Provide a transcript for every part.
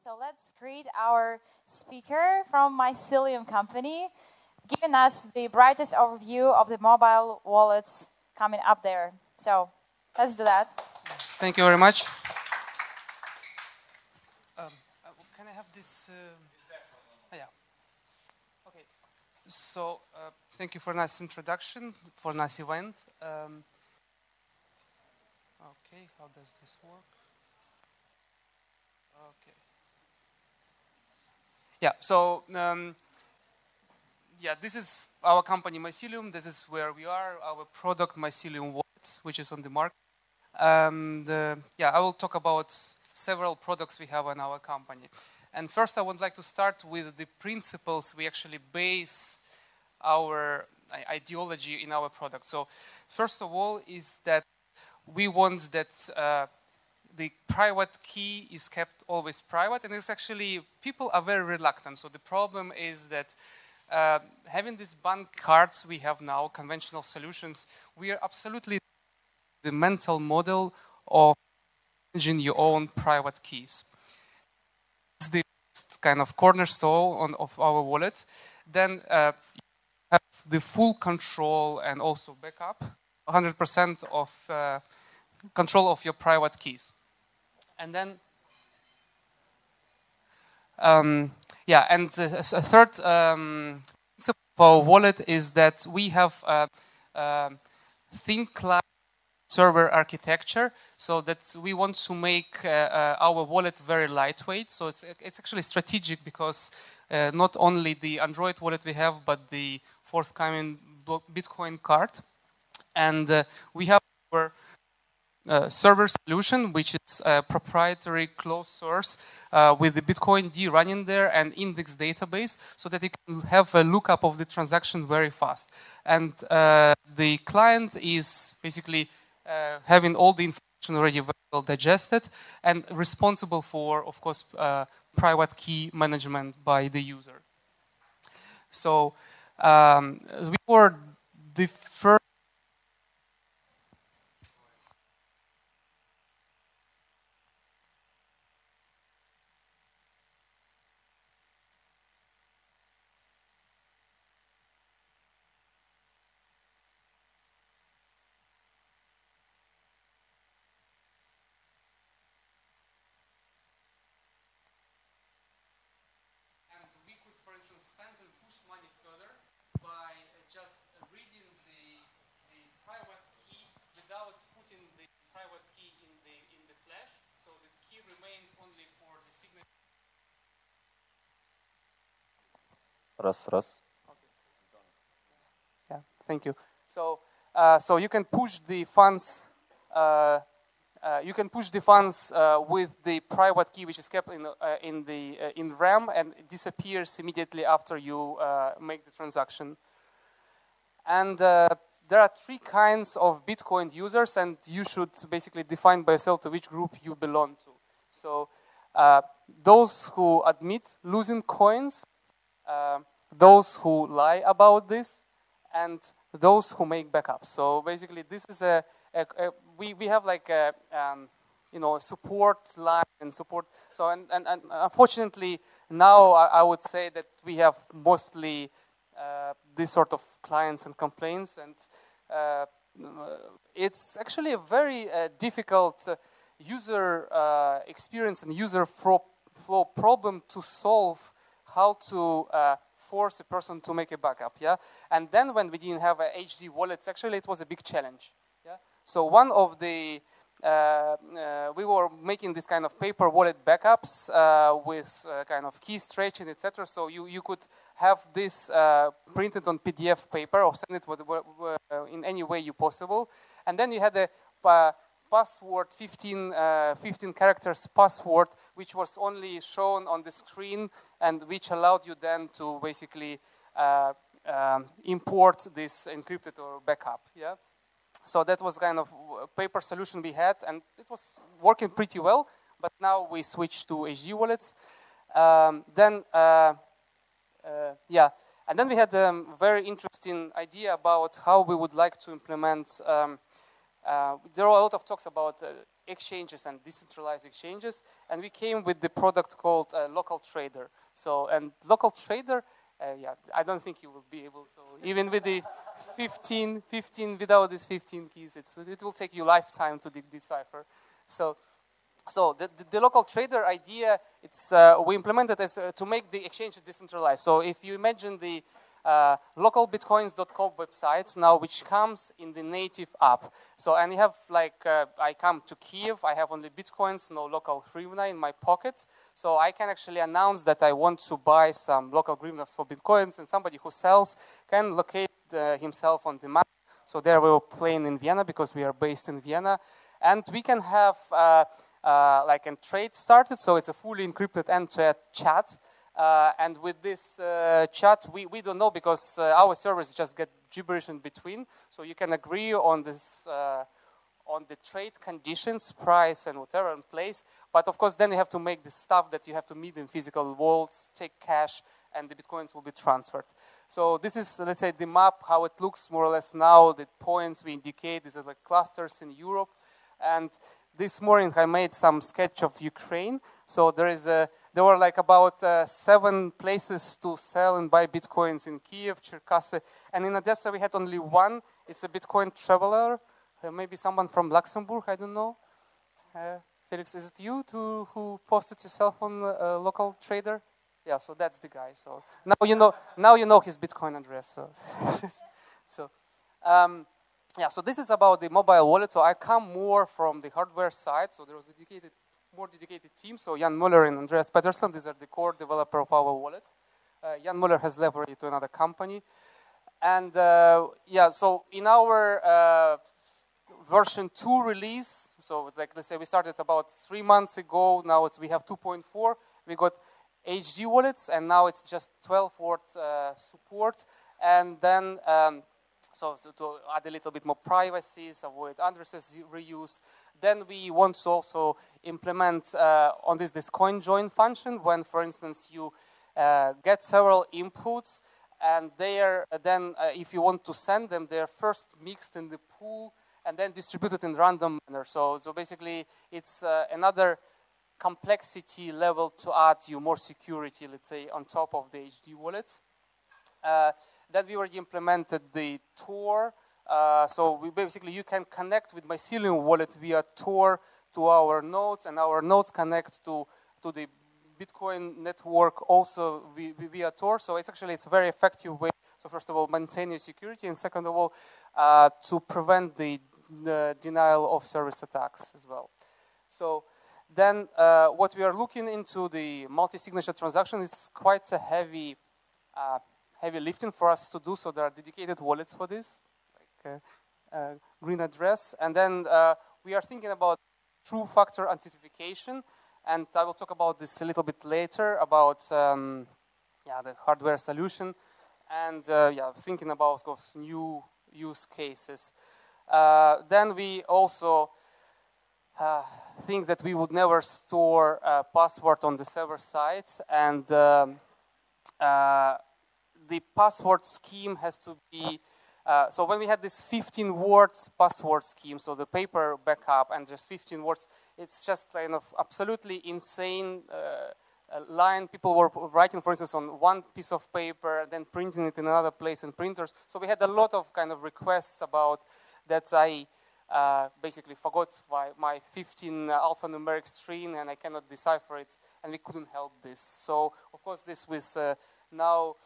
So let's greet our speaker from Mycelium company, giving us the brightest overview of the mobile wallets coming up there. So let's do that. Thank you very much. Can I have this? Yeah. Okay. So thank you for a nice introduction, for a nice event. Okay, how does this work? Okay. Yeah. So yeah, this is our company Mycelium. This is where we are. Our product Mycelium Wallet, which is on the market. Yeah, I will talk about several products we have in our company. And first, I would like to start with the principles we actually base our ideology in our product. So, first of all, is that we want that the private key is kept always private, and it's actually people are very reluctant. So the problem is that having these bank cards we have now, conventional solutions, we are absolutely the mental model of managing your own private keys. It's the kind of cornerstone of our wallet. Then you have the full control and also backup, 100% of control of your private keys. And then, yeah, and a third principle of our wallet is that we have thin client server architecture, so that we want to make our wallet very lightweight. So it's actually strategic because not only the Android wallet we have, but the forthcoming Bitcoin card, and we have our server solution, which is a proprietary closed source with the Bitcoin D running there and index database, so that you can have a lookup of the transaction very fast. And the client is basically having all the information already well digested and responsible for, of course, private key management by the user. So we were the first. Раз. Yeah, thank you. So, so you can push the funds. You can push the funds with the private key, which is kept in RAM, and it disappears immediately after you make the transaction. And there are three kinds of Bitcoin users, and you should basically define by yourself to which group you belong to. So those who admit losing coins, those who lie about this, and those who make backups. So basically, this is we have like a support line and support. So and unfortunately now I would say that we have mostly this sort of clients and complaints, and it's actually a very difficult user experience and user flow problem to solve. How to force a person to make a backup, yeah? And then when we didn't have HD wallets, actually it was a big challenge, yeah? So one of the, we were making this kind of paper wallet backups with kind of key stretching, etc. So you could have this printed on PDF paper or send it in any way you possible. And then you had a password, 15 characters password, which was only shown on the screen and which allowed you then to basically import this encrypted or backup. Yeah, so that was kind of a paper solution we had, and it was working pretty well. But now we switched to HD wallets. Yeah, and then we had a very interesting idea about how we would like to implement. There are a lot of talks about exchanges and decentralized exchanges, and we came with the product called Local Trader. So, and Local Trader, yeah, I don't think you will be able. So even with the 15 without these 15 keys, it will take you lifetime to decipher. So the local trader idea, it's we implemented as to make the exchange decentralized. So if you imagine the localbitcoins.com website now, which comes in the native app. So, and you have like, I come to Kiev, I have only Bitcoins, no local hryvnia in my pocket. So I can actually announce that I want to buy some local hryvnias for Bitcoins, and somebody who sells can locate himself on the map. So there we were playing in Vienna because we are based in Vienna. And we can have like a trade started, so it's a fully encrypted end-to-end chat. And with this chat, we don't know because our servers just get gibberish in between. So you can agree on this, on the trade conditions, price, and whatever in place. But of course, then you have to make the stuff that you have to meet in physical worlds, take cash, and the Bitcoins will be transferred. So this is, let's say, the map, how it looks more or less now. The points we indicate, these are like clusters in Europe. And this morning, I made some sketch of Ukraine. So there were like about 7 places to sell and buy Bitcoins in Kiev, Cherkasy. And in Odessa, we had only one. It's a Bitcoin traveler. Maybe someone from Luxembourg, I don't know. Felix, is it you who posted yourself on Local Trader? Yeah, so that's the guy. So now you know his Bitcoin address. So, yeah, so this is about the mobile wallet. So I come more from the hardware side. So there was a more dedicated team. So Jan Muller and Andreas Pettersson, these are the core developer of our wallet. Jan Muller has leveraged to another company. And yeah, so in our version 2 release, so like let's say we started about 3 months ago, now we have 2.4, we got HD wallets, and now it's just 12-word support. And then, so to add a little bit more privacy, avoid addresses reuse. Then we want to also implement on this coin join function when, for instance, you get several inputs, and then if you want to send them, they're first mixed in the pool and then distributed in random manner. So basically, it's another complexity level to add you more security, let's say, on top of the HD wallets. Then we already implemented the Tor. So you can connect with Mycelium wallet via Tor to our nodes, and our nodes connect to the Bitcoin network also via Tor. So it's a very effective way. So first of all, maintain your security, and second of all, to prevent the denial of service attacks as well. So then what we are looking into the multi-signature transaction is quite a heavy lifting for us to do. So there are dedicated wallets for this, like green address. And then we are thinking about two-factor authentication. And I will talk about this a little bit later about the hardware solution, and thinking about new use cases. Then we also think that we would never store a password on the server side, and the password scheme has to be. So when we had this 15 words password scheme, so the paper backup and just 15 words, it's just kind of absolutely insane line. People were writing, for instance, on one piece of paper, then printing it in another place in printers. So we had a lot of kind of requests about that. I basically forgot my 15 alphanumeric string, and I cannot decipher it, and we couldn't help this. So of course, this was now.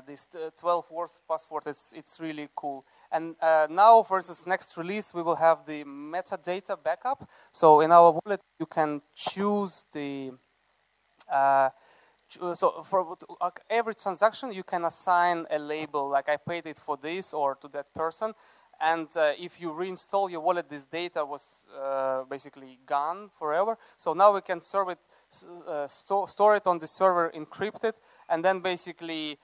This 12 words password, it's really cool. And now, for instance, next release, we will have the metadata backup. So in our wallet, you can choose the, so for every transaction, you can assign a label, like I paid it for this or to that person. And if you reinstall your wallet, this data was basically gone forever. So now we can serve it, store it on the server encrypted, and then basically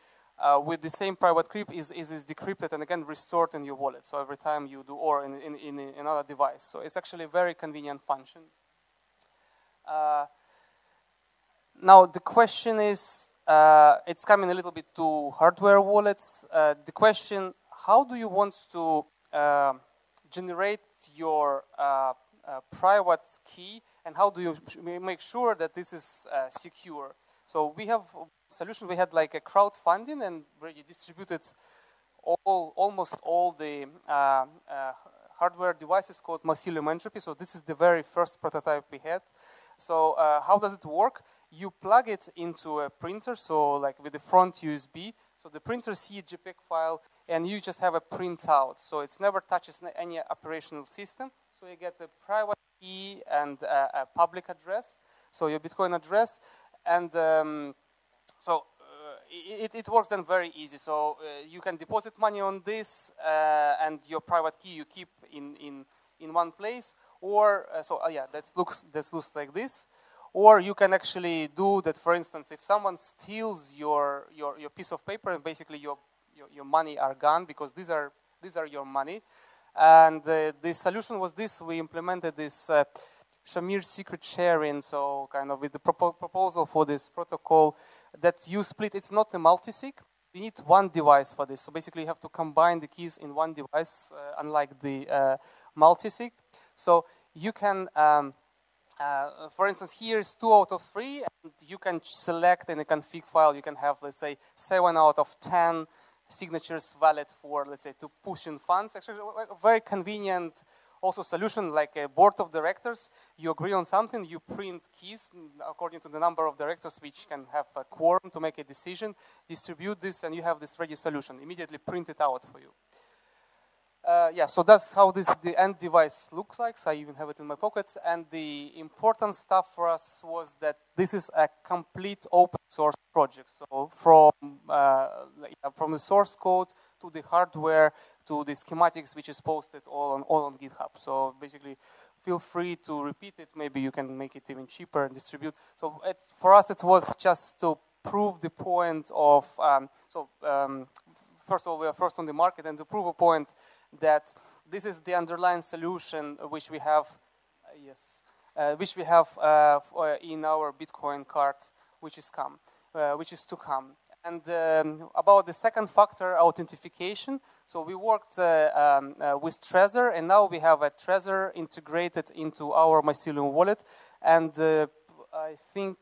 with the same private key is decrypted and again restored in your wallet. So every time you do, or in another device. So it's actually a very convenient function. Now the question is, it's coming a little bit to hardware wallets. The question, how do you want to generate encrypt your private key, and how do you make sure that this is secure? So we have a solution. We had like a crowdfunding and already distributed almost all the hardware devices called Mycelium entropy. So this is the very first prototype we had. So how does it work? You plug it into a printer, so like with the front USB. So the printer sees a JPEG file, and you just have a printout. So it never touches any operational system. So you get a private key and a public address. So your Bitcoin address, and it works then very easy. So you can deposit money on this, and your private key you keep in one place. Or yeah, that looks like this. Or you can actually do that. For instance, if someone steals your piece of paper, and basically your money are gone, because these are your money. And the solution was this: we implemented this Shamir secret sharing. So kind of with the proposal for this protocol that you split. It's not a multi-sig. You need one device for this. So basically, you have to combine the keys in one device, unlike the multi-sig. So you can, for instance, here is 2 out of 3, and you can select in a config file. You can have, let's say, 7 out of 10 signatures valid for, let's say, to push in funds. Actually, a very convenient also solution, like a board of directors. You agree on something, you print keys according to the number of directors, which can have a quorum to make a decision, distribute this, and you have this ready solution. Immediately print it out for you. Yeah, so that's how the end device looks like. So I even have it in my pockets. And the important stuff for us was that this is a complete open source project. So from the source code to the hardware to the schematics, which is posted all on GitHub. So basically, feel free to repeat it. Maybe you can make it even cheaper and distribute. So for us, it was just to prove the point of. First of all, we are first on the market, and to prove a point that this is the underlying solution which we have, in our Bitcoin card, which is to come. And about the second factor, authentication. So we worked with Trezor, and now we have a Trezor integrated into our Mycelium wallet. And I think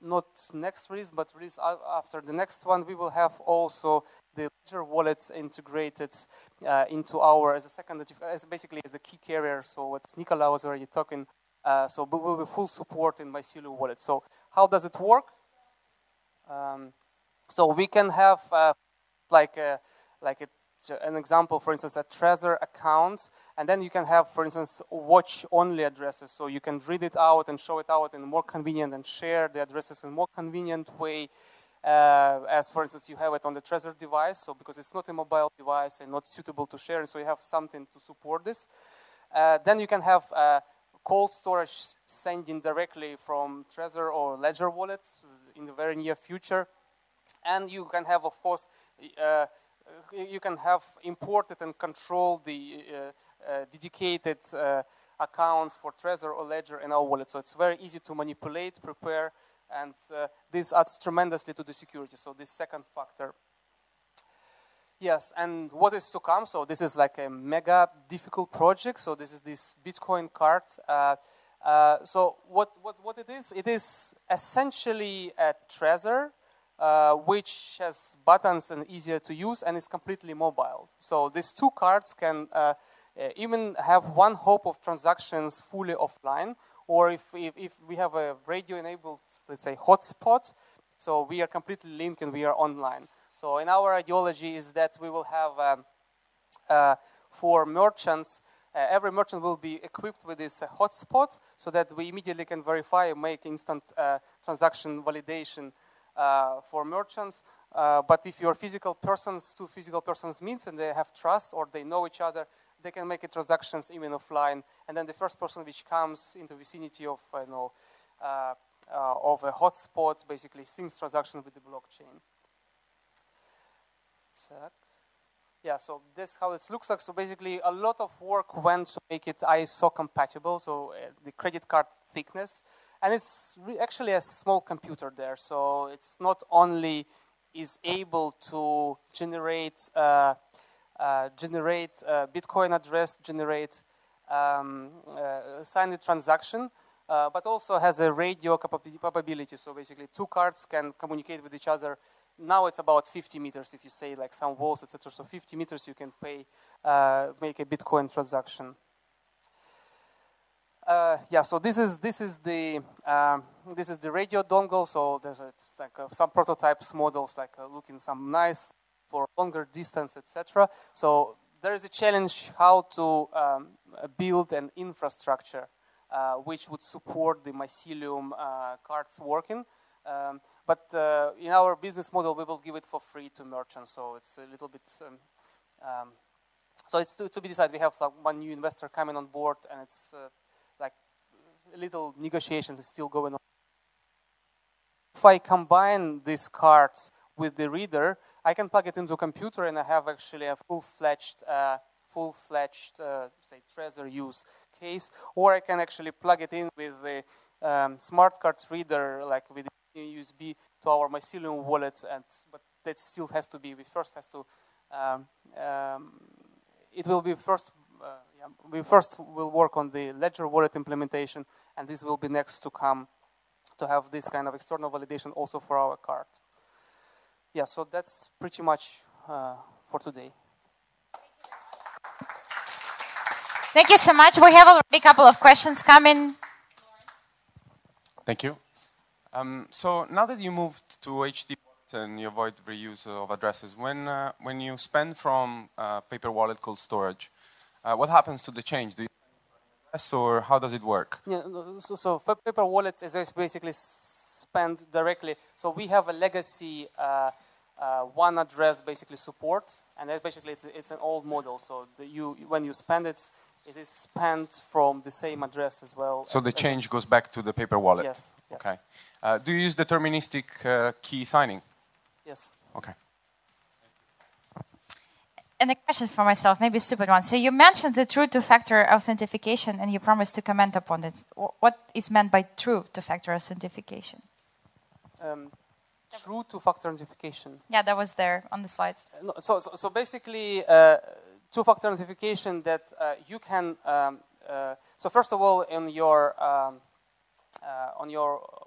not next release, but release after the next one, we will have also the Ledger wallet integrated into our as a second, basically as the key carrier. So what Nicola was already talking. So we will be full support in Mycelium wallet. So how does it work? So we can have an example, for instance, a Trezor account, and then you can have, for instance, watch-only addresses. So you can read it out and show it out in a more convenient and share the addresses in a more convenient way, as, for instance, you have it on the Trezor device. So because it's not a mobile device and not suitable to share, so you have something to support this. Then you can have cold storage sending directly from Trezor or Ledger wallets in the very near future. And you can have, of course, you can have imported and controlled the dedicated accounts for Trezor or Ledger in our wallet. So it's very easy to manipulate, prepare, and this adds tremendously to the security. So this second factor. Yes, and what is to come? So this is like a mega difficult project. So this is this Bitcoin card. So what it is essentially a Trezor, which has buttons and easier to use, and is completely mobile. So these two cards can even have one hop of transactions fully offline, or if we have a radio-enabled, let's say, hotspot, so we are completely linked and we are online. So in our ideology is that we will have, for merchants, every merchant will be equipped with this hotspot so that we immediately can verify and make instant transaction validation for merchants. But if you're physical persons, two physical persons meets and they have trust or they know each other, they can make transactions even offline. And then the first person which comes in the vicinity of, of a hotspot basically syncs transactions with the blockchain. Check. Yeah, so this is how it looks like. So basically a lot of work went to make it ISO compatible, so the credit card thickness. And it's actually a small computer there, so it's not only is able to generate generate Bitcoin address, generate signed transaction, but also has a radio capability. So basically, two cards can communicate with each other. Now it's about 50 meters if you say like some walls, etc. So 50 meters you can pay, make a Bitcoin transaction. Yeah, so this is the radio dongle. So there's like some prototypes models like looking some nice for longer distance, etc. So there is a challenge how to build an infrastructure which would support the Mycelium cards working. But in our business model, we will give it for free to merchants. So it's a little bit. So it's to be decided. We have like one new investor coming on board, and it's like little negotiations is still going on. If I combine these cards with the reader, I can plug it into a computer, and I have actually a full-fledged, say, Trezor use case. Or I can actually plug it in with the smart card reader, like with USB, to our Mycelium wallet. But that still has to be. We first has to. It will be first. We first will work on the Ledger wallet implementation, and this will be next to come to have this kind of external validation also for our card. Yeah, so that's pretty much for today. Thank you so much. We have already a couple of questions coming. Thank you. So now that you moved to HD and you avoid reuse of addresses, when you spend from paper wallet cold storage, what happens to the change? Do you address, or how does it work? Yeah, so for paper wallets is basically spent directly. So we have a legacy one address basically support, and that basically it's an old model. So when you spend it, it is spent from the same address as well. So the change goes back to the paper wallet? Yes. Okay. Do you use deterministic key signing? Yes. Okay. And a question for myself, maybe a stupid one. So you mentioned the true two-factor authentication, and you promised to comment upon it. What is meant by true two-factor authentication? True two-factor authentication. Yeah, that was there on the slides. No, so basically, two-factor authentication that you can. So first of all, on your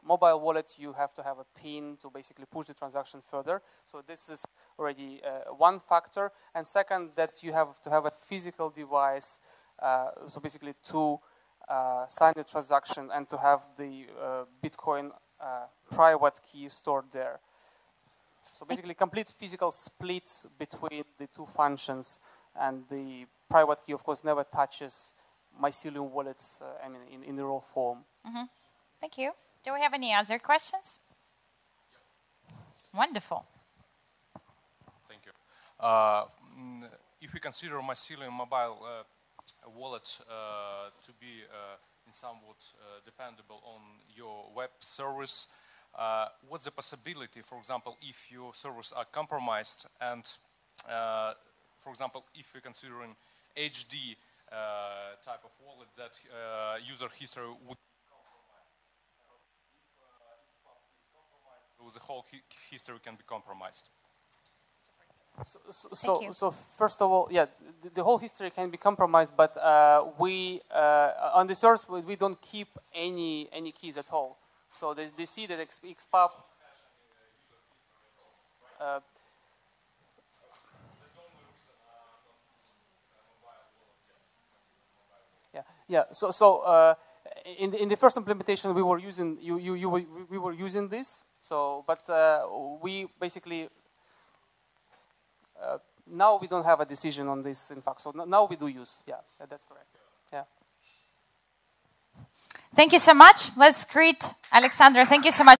mobile wallet, you have to have a PIN to basically push the transaction further. So this is already one factor. And second, that you have to have a physical device, so basically to sign the transaction and to have the Bitcoin private key stored there. So basically complete physical split between the two functions, and the private key, of course, never touches Mycelium wallets, I mean, in the raw form. Mm-hmm. Thank you. Do we have any other questions? Wonderful. Thank you. If we consider Mycelium mobile wallet to be in somewhat dependable on your web service, what's the possibility, for example, if your servers are compromised and, for example, if we're considering HD type of wallet, that user history would the whole history can be compromised. So first of all, yeah, the whole history can be compromised, but we on the source we don't keep any keys at all. So they see that XPub. Yeah. So in the first implementation we were using we were using this. So, but we basically now we don't have a decision on this. In fact, so now we do use. Yeah, that's correct. Yeah. Thank you so much. Let's greet Alexander. Thank you so much.